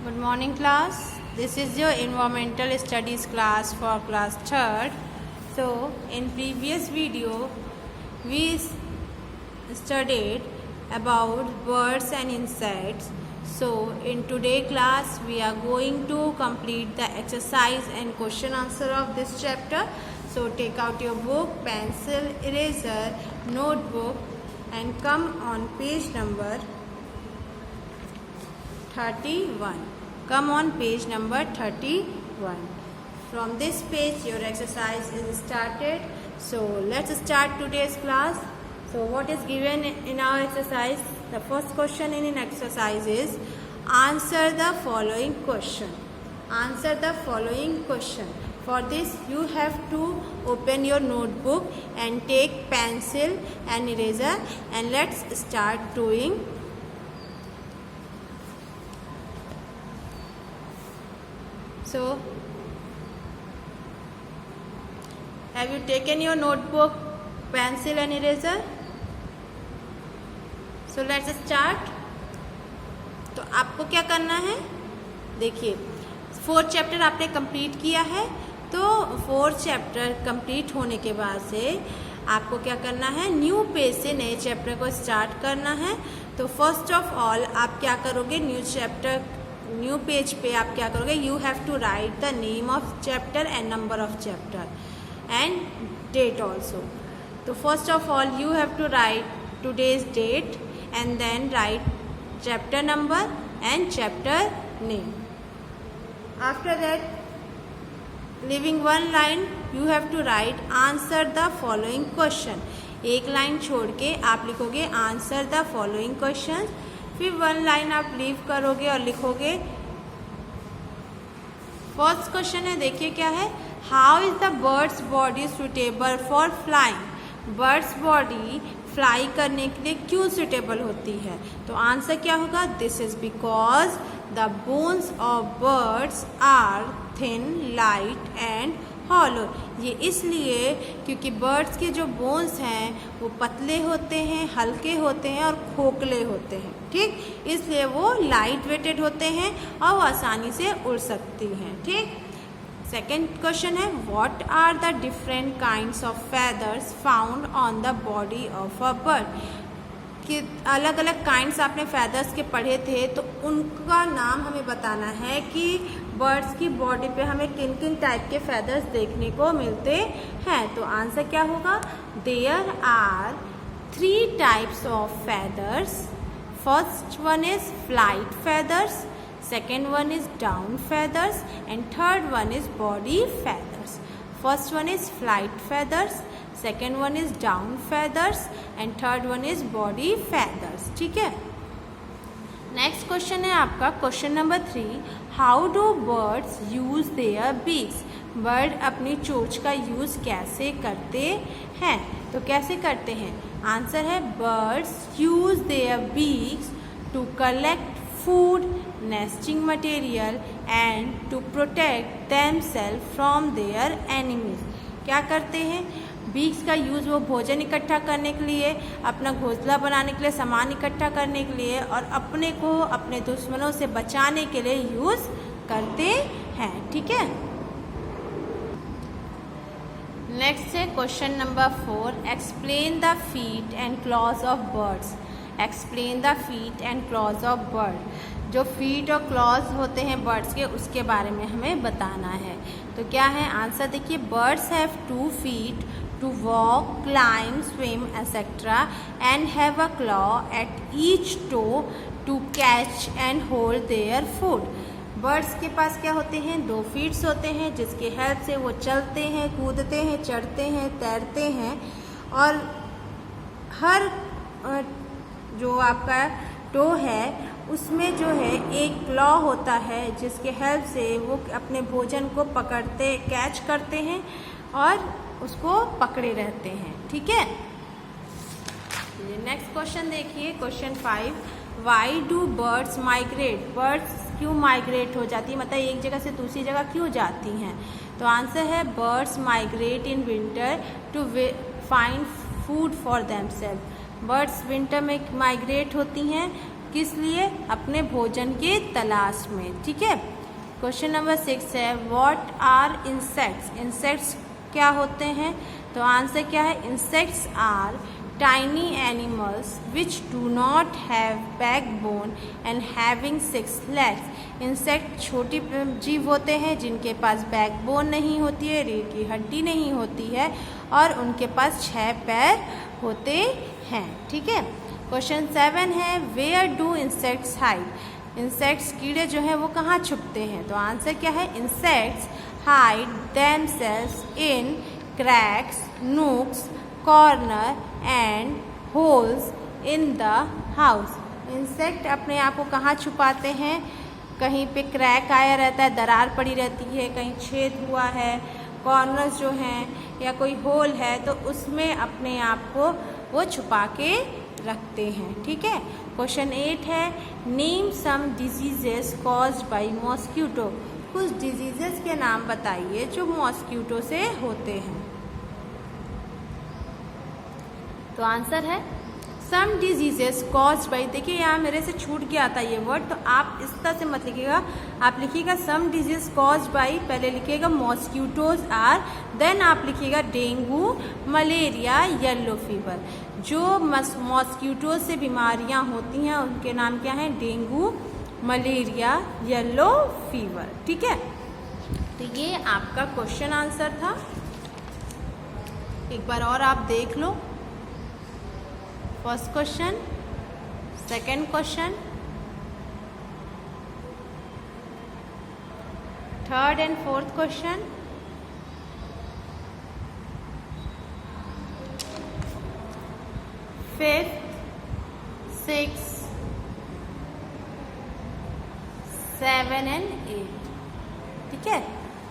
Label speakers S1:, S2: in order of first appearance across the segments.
S1: Good morning class. This is your environmental studies class for class 3rd. So in previous video we studied about birds and insects. So in today class we are going to complete the exercise and question answer of this chapter. So take out your book, pencil, eraser, notebook and come on page number 31. Come on page number 31. From this page your exercise is started. So let's start today's class. So what is given in our exercise? The first question in exercise is answer the following question. Answer the following question. For this you have to open your notebook and take pencil and eraser and let's start doing. So, have you taken your notebook, pencil and eraser? So let's start. तो आपको क्या करना है? देखिए 4th chapter आपने complete किया है, तो 4th चैप्टर कंप्लीट होने के बाद से आपको क्या करना है? न्यू पेज से नए चैप्टर को स्टार्ट करना है। तो फर्स्ट ऑफ ऑल आप क्या करोगे? न्यू पेज पे आप क्या करोगे? You have to write the name of chapter and number of chapter and date also. तो first of all you have to write today's date and then write chapter number and chapter name. After that leaving one line you have to write answer the following question. एक line छोड़ के आप लिखोगे answer the following question. फिर 1 line आप leave करोगे और लिखोगे फर्स्ट क्वेश्चन है, देखिए क्या है? How is the birds body suitable for flying? Birds body fly करने के लिए क्यों सुटेबल होती है? तो आंसर क्या होगा? This is because the bones of birds are thin, light and hollow. ये इसलिए क्योंकि बर्ड्स के जो बोन्स हैं वो पतले होते हैं, हल्के होते हैं और खोखले होते हैं, ठीक? इसलिए वो लाइट वेटेड होते हैं और वो आसानी से उड़ सकती हैं, ठीक? सेकेंड क्वेश्चन है what are the different kinds of feathers found on the body of a bird? कि अलग अलग काइंड्स आपने फेदर्स के पढ़े थे, तो उनका नाम हमें बताना है कि बर्ड्स की बॉडी पे हमें किन किन टाइप के फेदर्स देखने को मिलते हैं। तो आंसर क्या होगा? There are 3 types of feathers. First one is flight feathers, second one is down feathers and third one is body feathers. First one is flight feathers, second one is down feathers and third one is body feathers, ठीक है? Next question है आपका question number 3, how do birds use their beaks? Bird अपनी चोंच का use कैसे करते हैं? तो कैसे करते हैं? आंसर है birds use their beaks to collect food, nesting material and to protect themselves from their enemies. क्या करते हैं? बीक्स का यूज़ वो भोजन इकट्ठा करने के लिए, अपना घोंसला बनाने के लिए, सामान इकट्ठा करने के लिए और अपने को अपने दुश्मनों से बचाने के लिए यूज़ करते हैं, ठीक है? नेक्स्ट है question number 4, explain the feet and clause of birds. Explain the feet and clause of bird. जो फीट और क्लॉज होते हैं बर्ड्स के, उसके बारे में हमें बताना है। तो क्या है आंसर? देखिए birds have 2 feet to walk, climb, swim etcetera and have a claw at each toe to catch and hold their food. Birds के पास क्या होते हैं? 2 फीट्स होते हैं जिसके हेल्प से वो चलते हैं, कूदते हैं, चढ़ते हैं, तैरते हैं और हर जो आपका टो है उसमें जो है एक क्लॉ होता है जिसके हेल्प से वो अपने भोजन को पकड़ते, कैच करते हैं और उसको पकड़े रहते हैं, ठीक है? नेक्स्ट क्वेश्चन देखिए question 5, why do birds migrate? Birds क्यों माइग्रेट हो जाती है, मतलब एक जगह से दूसरी जगह क्यों जाती हैं? तो आंसर है birds migrate in winter to find food for themselves. Birds winter में माइग्रेट होती हैं किस लिए? अपने भोजन की तलाश में। ठीक है। क्वेश्चन नंबर 6 है व्हाट आर इंसेक्ट्स? इंसेक्ट्स क्या होते हैं? तो आंसर क्या है? Insects are tiny animals which do not have backbone and having 6 legs. Insect छोटी जीव होते हैं जिनके पास बैकबोन नहीं होती है, रीढ़ की हड्डी नहीं होती है और उनके पास 6 पैर होते हैं। ठीक है। क्वेश्चन 7 है where do insects hide? Insects कीड़े जो हैं वो कहाँ छुपते हैं? तो आंसर क्या है? Insects hide themselves in cracks, nooks, corner and holes in the house. Insect अपने आप को कहाँ छुपाते हैं? कहीं पे क्रैक आया रहता है, दरार पड़ी रहती है, कहीं छेद हुआ है, कॉर्नर्स जो हैं या कोई होल है तो उसमें अपने आप को वो छुपा के रखते हैं। ठीक है। क्वेश्चन 8 है name some diseases caused by mosquito. कुछ डिजीजेस के नाम बताइए जो मॉस्किटो से होते हैं। तो आंसर है सम डिजीजेस कॉज्ड बाई। देखिए यहाँ मेरे से छूट गया था ये वर्ड, तो आप इस तरह से मत लिखिएगा। आप लिखिएगा सम डिजीज कॉज्ड बाई, पहले लिखिएगा मॉस्किटोज आर, देन आप लिखिएगा डेंगू, मलेरिया, येलो फीवर। जो मॉस्किटो से बीमारियाँ होती हैं उनके नाम क्या हैं? Dengue, malaria, yellow fever. ठीक है। तो ये आपका क्वेश्चन आंसर था। एक बार और आप देख लो। First question, second question, third and fourth question, fifth, six, 7 and 8। ठीक है।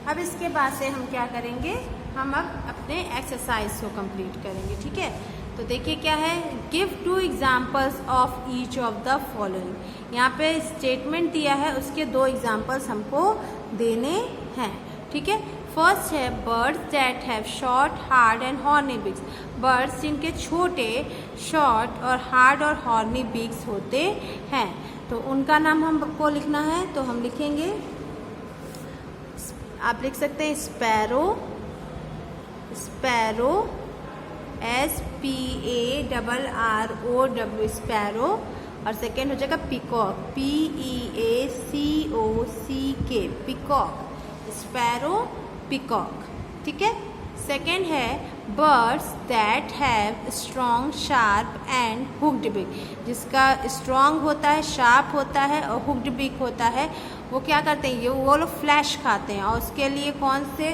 S1: अब इसके बाद से हम क्या करेंगे? हम अब अपने एक्सरसाइज को कंप्लीट करेंगे। ठीक है। तो देखिए क्या है, give 2 examples of each of the following. यहाँ पे स्टेटमेंट दिया है, उसके 2 एग्जाम्पल्स हमको देने हैं। ठीक है। फर्स्ट है birds that have short, hard and horny beaks. Birds जिनके छोटे, शॉर्ट और हार्ड और हॉर्नी बीक्स होते हैं, तो उनका नाम हमको लिखना है। तो हम लिखेंगे, आप लिख सकते हैं स्पैरो, स्पैरो, SPARROW स्पैरो, और सेकेंड हो जाएगा peacock, PEACOCK peacock, sparrow, peacock. ठीक है। सेकेंड है birds that have strong, sharp and hooked बिक। जिसका स्ट्रॉन्ग होता है, शार्प होता है और हुक्ड बिक होता है, वो क्या करते हैं? ये वो लोग फ्लैश खाते हैं। और उसके लिए कौन से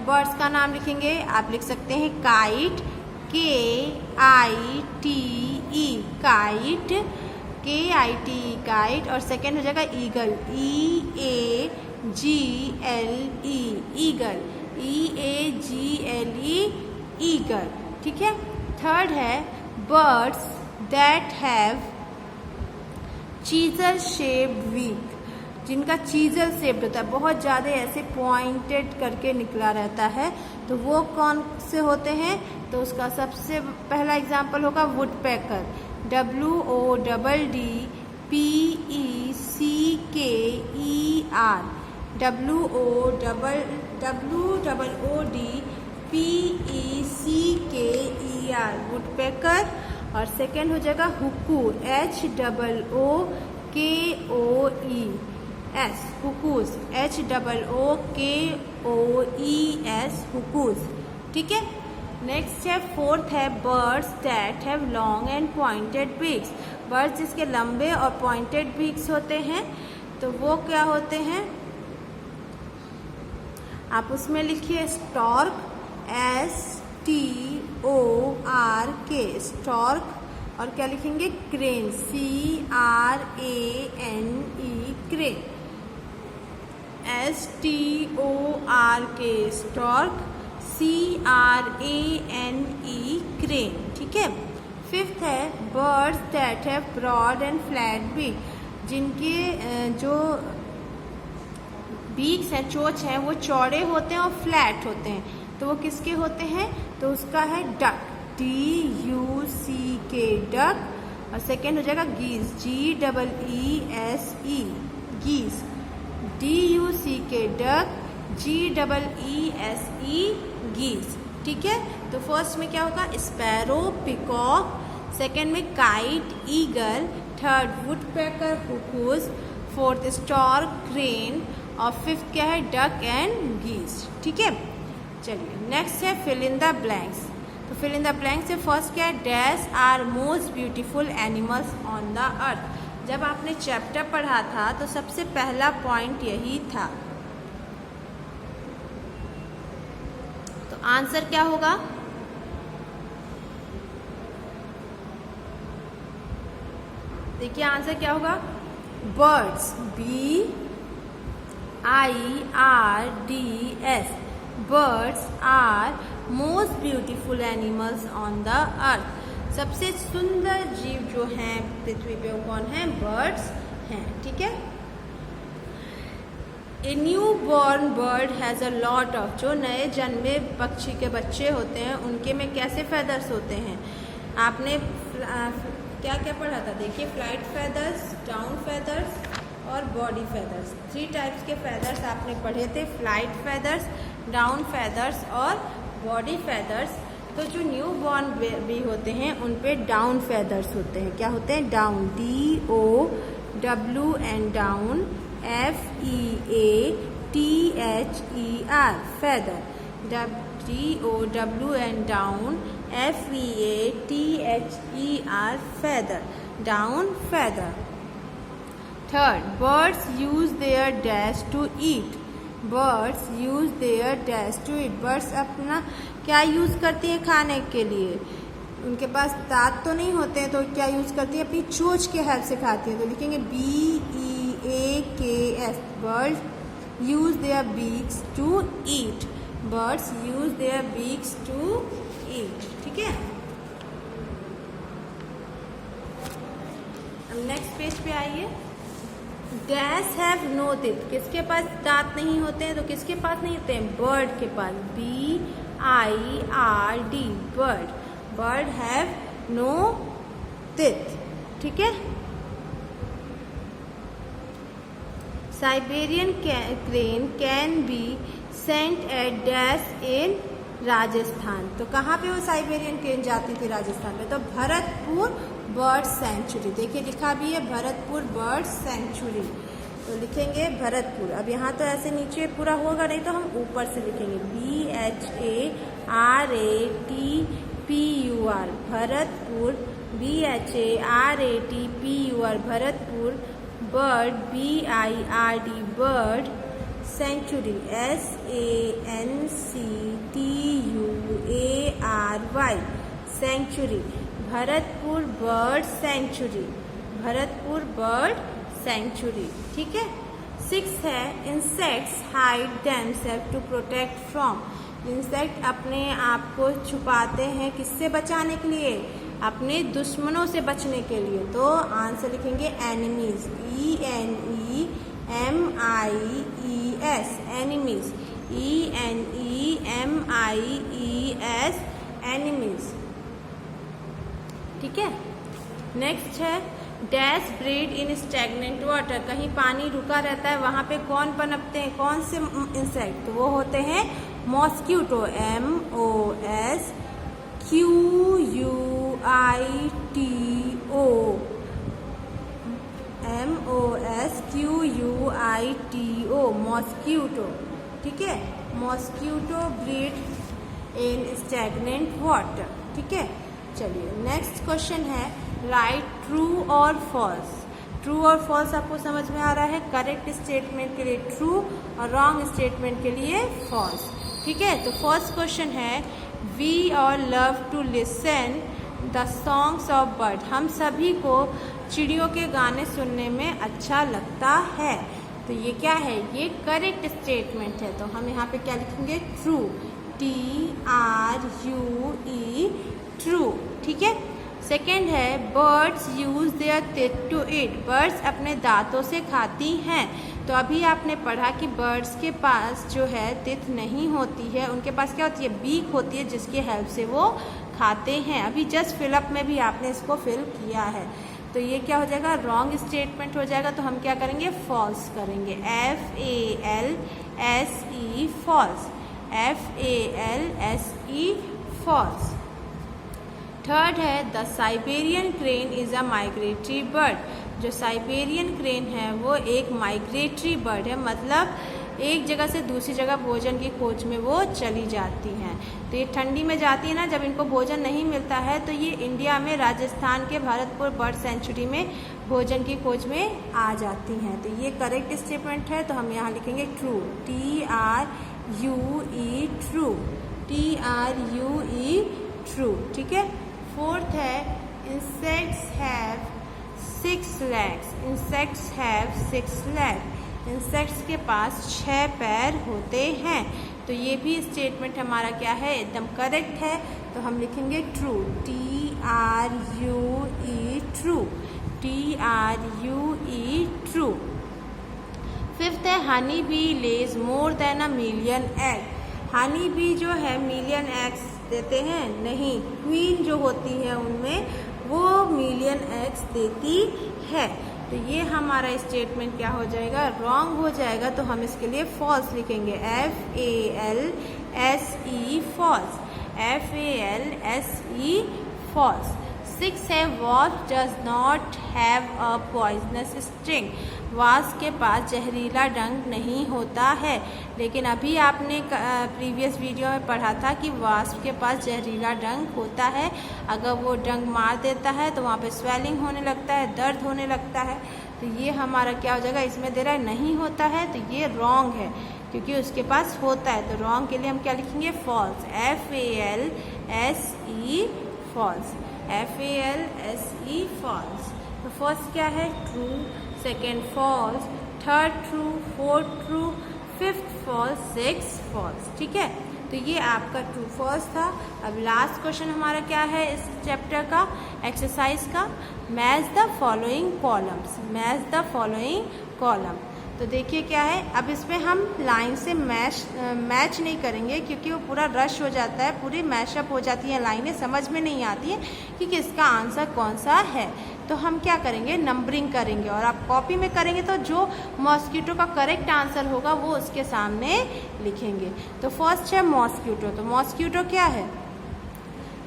S1: बर्ड्स का नाम लिखेंगे? आप लिख सकते हैं kite, KITE kite, KITE kite, और सेकेंड हो जाएगा eagle, EAGLE eagle, EAGLE eagle. ठीक है। थर्ड है birds that have chisel shaped beak. जिनका चीजल शेप्ड होता है, बहुत ज़्यादा ऐसे पॉइंटेड करके निकला रहता है, तो वो कौन से होते हैं? तो उसका सबसे पहला एग्जाम्पल होगा वुडपेकर, WODDPECKER, WODDPECKER वुडपेकर। और सेकेंड हो जाएगा हुकू, HOOKOES हुकूज, HOOKOES हुकूज। ठीक है। नेक्स्ट है फोर्थ है birds that have long and pointed beaks. Birds जिसके लंबे और पॉइंटेड बीक्स होते हैं, तो वो क्या होते हैं? आप उसमें लिखिए स्टॉर्क, STORK स्टॉर्क, और क्या लिखेंगे? Crane, CRANE crane, STORK stork, CRANE crane. ठीक है। फिफ्थ है birds that have broad and flat beak. जिनके जो बीक्स हैं, चोंच हैं, वो चौड़े होते हैं और फ्लैट होते हैं, तो वो किसके होते हैं? तो उसका है डक, DUCK डक, और सेकेंड हो जाएगा गीस, GEESE गीस, DUCK डक, GEESE गीस। ठीक है, तो फर्स्ट में क्या होगा, स्पैरो पिकॉक, सेकेंड में kite eagle, third woodpecker cuckoos, fourth stork crane और फिफ्थ क्या है, डक एंड गीस। ठीक है, चलिए नेक्स्ट है फिल इन द ब्लैंक्स। तो फिल इन द ब्लैंक्स से फर्स्ट क्या है, dash are most beautiful animals on the earth. जब आपने चैप्टर पढ़ा था तो सबसे पहला पॉइंट यही था, तो आंसर क्या होगा, देखिए आंसर क्या होगा, birds, BIRDS, birds are most beautiful animals on the earth. सबसे सुंदर जीव जो हैं पृथ्वी पे वो कौन है, बर्ड्स हैं। ठीक है, a new born bird has a lot of, जो नए जन्मे पक्षी के बच्चे होते हैं उनके में कैसे फेदर्स होते हैं, आपने क्या क्या पढ़ा था, देखिए फ्लाइट फेदर्स, डाउन फेदर्स और बॉडी फेदर्स। 3 टाइप्स के फेदर्स आपने पढ़े थे, फ्लाइट फेदर्स, डाउन फेदर्स और बॉडी फेदर्स। तो जो न्यू बॉर्न बेबी होते हैं उन पे डाउन फेदर्स होते हैं। क्या होते हैं, down, DOW and down, FEATHER feather, DOW and down, FEATHER feather, down feather. Third, birds use their dash to eat. Birds use their dash to eat. Birds अपना क्या यूज़ करती है खाने के लिए, उनके पास दांत तो नहीं होते हैं तो क्या यूज़ करती है, अपनी चोंच के हेल्प से खाती है। तो लिखेंगे BEAKS, birds use their beaks to eat. Birds use their beaks to eat. ठीक है, अब नेक्स्ट पेज पे आइए। डैश हैव नो टीथ, किसके पास दांत नहीं होते हैं, तो किसके पास नहीं होते हैं, बर्ड के पास, BIRD, bird, bird have no teeth. ठीक है, Siberian crane can be sent at dash in Rajasthan. तो कहाँ पे वो साइबेरियन क्रेन जाती थी, राजस्थान में, तो भरतपुर बर्ड सेंचुरी। देखिए लिखा भी है भरतपुर बर्ड सेंचुरी, तो लिखेंगे भरतपुर। अब यहाँ तो ऐसे नीचे पूरा होगा नहीं तो हम ऊपर से लिखेंगे BHARATPUR, Bharatpur, BHARATPUR Bharatpur, bird, BIRD bird, sanctuary, SANCTUARY sanctuary, Bharatpur bird sanctuary, Bharatpur bird sanctuary. ठीक है, 6 है insects hide themselves to protect from. Insect अपने आप को छुपाते हैं किससे बचाने के लिए, अपने दुश्मनों से बचने के लिए। तो आंसर लिखेंगे enemies, ENEMIES, enemies, ENEMIES enemies. ठीक है, नेक्स्ट है डैश ब्रीड इन स्टैग्नेंट वाटर, कहीं पानी रुका रहता है वहाँ पे कौन पनपते हैं, कौन से इंसेक्ट, तो वो होते हैं मॉस्क्यूटो, MOSQUITO, मॉस्क्यूटो। ठीक है, मॉस्क्यूटो ब्रीड इन स्टैग्नेंट वाटर। ठीक है, चलिए नेक्स्ट क्वेश्चन है राइट ट्रू और फॉल्स। ट्रू और फॉल्स आपको समझ में आ रहा है, करेक्ट स्टेटमेंट के लिए ट्रू और रॉन्ग स्टेटमेंट के लिए फॉल्स। ठीक है, तो फर्स्ट क्वेश्चन है we all love to listen the songs of bird, हम सभी को चिड़ियों के गाने सुनने में अच्छा लगता है। तो ये क्या है, ये करेक्ट स्टेटमेंट है, तो हम यहाँ पे क्या लिखेंगे, ट्रू, TRUE, ट्रू। ठीक है, सेकेंड है birds use their teeth to eat, birds अपने दांतों से खाती हैं। तो अभी आपने पढ़ा कि बर्ड्स के पास जो है टीथ नहीं होती है, उनके पास क्या होती है, बीक होती है जिसकी हेल्प से वो खाते हैं। अभी जस्ट फिलअप में भी आपने इसको फिल किया है, तो ये क्या हो जाएगा, रॉन्ग स्टेटमेंट हो जाएगा। तो हम क्या करेंगे, फॉल्स करेंगे, FALSE false, FALSE false. Third है the Siberian crane is a migratory bird. जो साइबेरियन क्रेन है वो एक माइग्रेटरी बर्ड है, मतलब एक जगह से दूसरी जगह भोजन की खोज में वो चली जाती हैं। तो ये ठंडी में जाती है ना, जब इनको भोजन नहीं मिलता है तो ये इंडिया में राजस्थान के भरतपुर बर्ड सेंचुरी में भोजन की खोज में आ जाती हैं। तो ये करेक्ट स्टेटमेंट है, तो हम यहाँ लिखेंगे true, TRUE true, TRUE true. ठीक है। फोर्थ है insects have 6 legs, insects have 6 legs, insects के पास 6 पैर होते हैं। तो ये भी स्टेटमेंट हमारा क्या है, एकदम करेक्ट है। तो हम लिखेंगे true, TRUE true, TRUE true. Fifth है honey bee lays more than a million egg. Honey bee जो है मिलियन एग्स देते हैं, नहीं, क्वीन जो होती है उनमें वो मिलियन एग्स देती है। तो ये हमारा स्टेटमेंट क्या हो जाएगा, रॉन्ग हो जाएगा। तो हम इसके लिए फॉल्स लिखेंगे, FALSE फॉल्स, FALSE फॉल्स। 6 है wasp does not have a poisonous sting. Wasp के पास जहरीला डंक नहीं होता है, लेकिन अभी आपने प्रीवियस वीडियो में पढ़ा था कि वास्प के पास जहरीला डंक होता है। अगर वो डंक मार देता है तो वहाँ पे स्वेलिंग होने लगता है, दर्द होने लगता है। तो ये हमारा क्या हो जाएगा, इसमें दे रहा है नहीं होता है, तो ये रॉन्ग है क्योंकि उसके पास होता है। तो रॉन्ग के लिए हम क्या लिखेंगे, false, FALSE false, FALSE false. तो फर्स्ट क्या है, true, second false, third true, fourth true, fifth false, six false. ठीक है। तो ये आपका ट्रू फॉल्स था। अब लास्ट क्वेश्चन हमारा क्या है इस चैप्टर का, एक्सरसाइज का, match the following columns, match the following column. तो देखिए क्या है, अब इसमें हम लाइन से मैच नहीं करेंगे क्योंकि वो पूरा रश हो जाता है, पूरी मैशअप हो जाती हैं लाइनें, समझ में नहीं आती हैं कि किसका आंसर कौन सा है। तो हम क्या करेंगे, नंबरिंग करेंगे, और आप कॉपी में करेंगे तो जो मॉस्किटो का करेक्ट आंसर होगा वो उसके सामने लिखेंगे। तो फर्स्ट है मॉस्किटो। तो मॉस्किटो क्या है,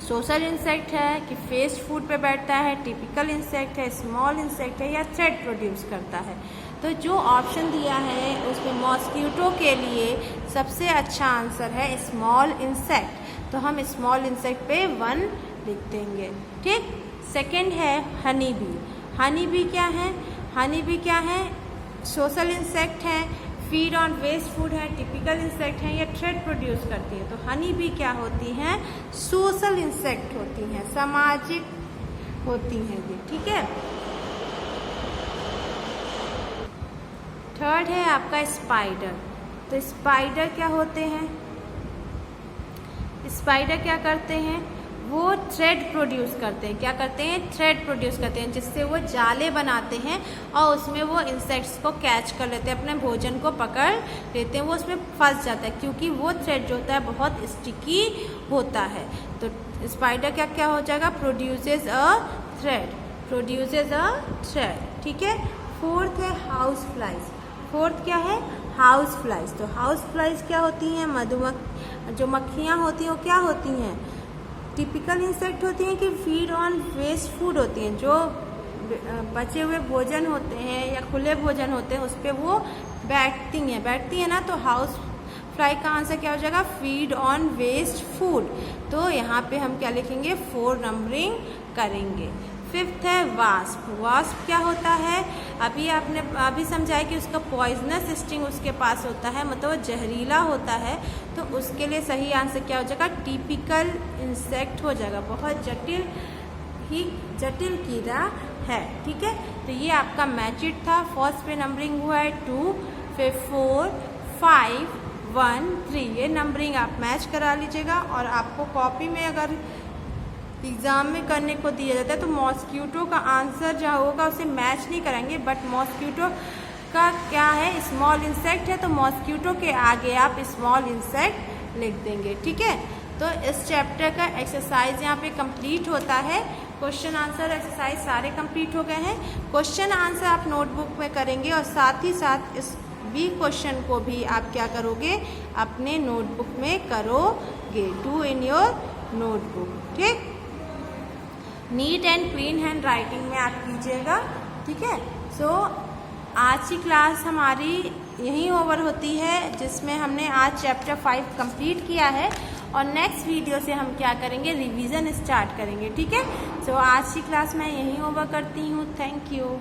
S1: सोशल इंसेक्ट है कि फेस्ट फूड पे बैठता है, टिपिकल इंसेक्ट है, स्मॉल इंसेक्ट है, या थ्रेड प्रोड्यूस करता है। तो जो ऑप्शन दिया है उसमें मॉस्किटो के लिए सबसे अच्छा आंसर है स्मॉल इंसेक्ट। तो हम स्मॉल इंसेक्ट पे 1 लिख देंगे। ठीक। सेकंड है हनी बी। हनी बी क्या है, हनी बी क्या है, सोशल इंसेक्ट है, फीड ऑन वेस्ट फूड है, टिपिकल इंसेक्ट है, या थ्रेड प्रोड्यूस करती है। तो हनी बी क्या होती हैं, सोशल इंसेक्ट होती हैं, सामाजिक होती हैं ये। ठीक है। थर्ड है आपका स्पाइडर। तो स्पाइडर क्या होते हैं, स्पाइडर क्या करते हैं, वो थ्रेड प्रोड्यूस करते हैं। क्या करते हैं, थ्रेड प्रोड्यूस करते हैं, जिससे वो जाले बनाते हैं और उसमें वो इंसेक्ट्स को कैच कर लेते हैं, अपने भोजन को पकड़ लेते हैं, वो उसमें फंस जाता है क्योंकि वो थ्रेड जो होता है बहुत स्टिकी होता है। तो स्पाइडर क्या क्या हो जाएगा, प्रोड्यूसेस अ थ्रेड, प्रोड्यूसेस अ थ्रेड। ठीक है। फोर्थ है हाउस फ्लाइज। फोर्थ क्या है, हाउस फ्लाइज। तो हाउस फ्लाइज क्या होती हैं, जो मक्खियाँ होती हैं वो क्या होती हैं, टिपिकल इंसेक्ट होती हैं कि फीड ऑन वेस्ट फूड होती हैं, जो बचे हुए भोजन होते हैं या खुले भोजन होते हैं उस पर वो बैठती हैं ना। तो हाउस फ्लाई का आंसर क्या हो जाएगा, फीड ऑन वेस्ट फूड। तो यहाँ पे हम क्या लिखेंगे, 4 नंबरिंग करेंगे। फिफ्थ है वास्प। वास्प क्या होता है, अभी समझा है कि उसका पॉइजनस स्टिंग उसके पास होता है, मतलब वो जहरीला होता है। तो उसके लिए सही आंसर क्या हो जाएगा, टिपिकल इंसेक्ट हो जाएगा, बहुत जटिल कीड़ा है। ठीक है। तो ये आपका मैचिट था। फर्स्ट पे नंबरिंग हुआ है 2, फिर 4, 5, 1, 3। ये नंबरिंग आप मैच करा लीजिएगा। और आपको कॉपी में अगर एग्ज़ाम में करने को दिया जाता है तो मॉस्किटो का आंसर जो होगा उसे मैच नहीं करेंगे, बट मॉस्किटो का क्या है, स्मॉल इंसेक्ट है, तो मॉस्किटो के आगे आप स्मॉल इंसेक्ट लिख देंगे। ठीक है। तो इस चैप्टर का एक्सरसाइज यहाँ पे कंप्लीट होता है। क्वेश्चन आंसर एक्सरसाइज सारे कंप्लीट हो गए हैं। क्वेश्चन आंसर आप नोटबुक में करेंगे और साथ ही साथ इस बी क्वेश्चन को भी आप क्या करोगे, अपने नोटबुक में करोगे। डू इन योर नोटबुक, ठीक। Neat and clean hand writing में आप कीजिएगा, ठीक है। सो आज की क्लास हमारी यहीं ओवर होती है, जिसमें हमने आज चैप्टर 5 कंप्लीट किया है और नेक्स्ट वीडियो से हम क्या करेंगे, रिवीजन स्टार्ट करेंगे, ठीक है। सो आज की क्लास मैं यहीं ओवर करती हूँ। Thank you.